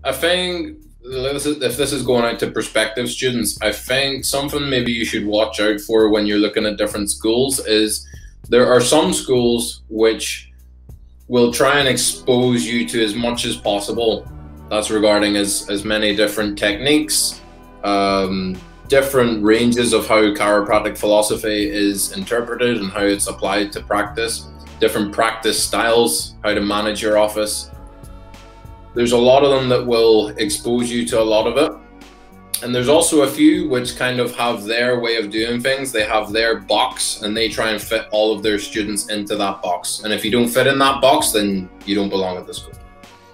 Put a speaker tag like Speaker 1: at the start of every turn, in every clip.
Speaker 1: I think if this is going out to prospective students, I think something maybe you should watch out for when you're looking at different schools is there are some schools which will try and expose you to as much as possible. That's regarding as many different techniques, different ranges of how chiropractic philosophy is interpreted and how it's applied to practice, different practice styles, how to manage your office. There's a lot of them that will expose you to a lot of it. And there's also a few which kind of have their way of doing things. They have their box and they try and fit all of their students into that box. And if you don't fit in that box, then you don't belong at the school.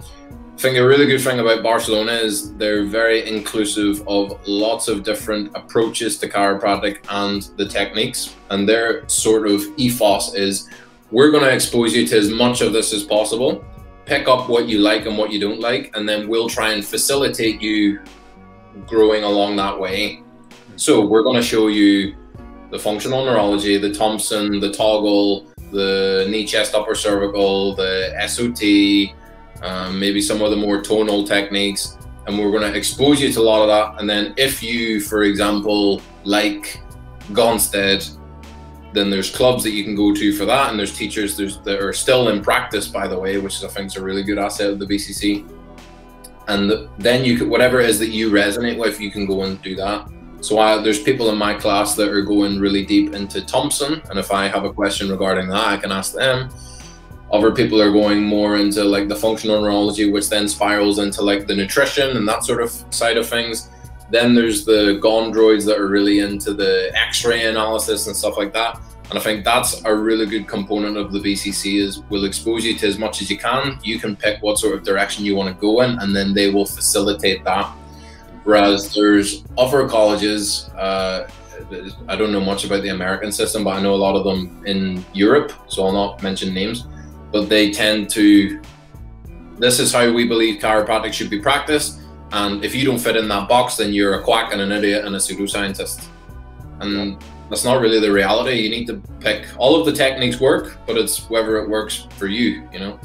Speaker 1: I think a really good thing about Barcelona is they're very inclusive of lots of different approaches to chiropractic and the techniques. And their sort of ethos is, we're going to expose you to as much of this as possible, pick up what you like and what you don't like, and then we'll try and facilitate you growing along that way. So we're going to show you the functional neurology, the Thompson, the toggle, the knee, chest, upper cervical, the SOT, maybe some of the more tonal techniques, and we're going to expose you to a lot of that. And then if you, for example, like Gonstead, then there's clubs that you can go to for that, and there's teachers that are still in practice, by the way, which I think is a really good asset of the BCC. And then you could, whatever it is that you resonate with, you can go and do that. So there's people in my class that are going really deep into Thompson, and if I have a question regarding that, I can ask them. Other people are going more into like the functional neurology, which then spirals into like the nutrition and that sort of side of things. Then there's the gondroids that are really into the X-ray analysis and stuff like that. And I think that's a really good component of the BCC is we'll expose you to as much as you can. You can pick what sort of direction you want to go in, and then they will facilitate that. Whereas there's other colleges, I don't know much about the American system, but I know a lot of them in Europe, so I'll not mention names, but they tend to, this is how we believe chiropractic should be practiced. And if you don't fit in that box, then you're a quack and an idiot and a pseudoscientist. And that's not really the reality. You need to pick, all of the techniques work, but it's whether it works for you, you know?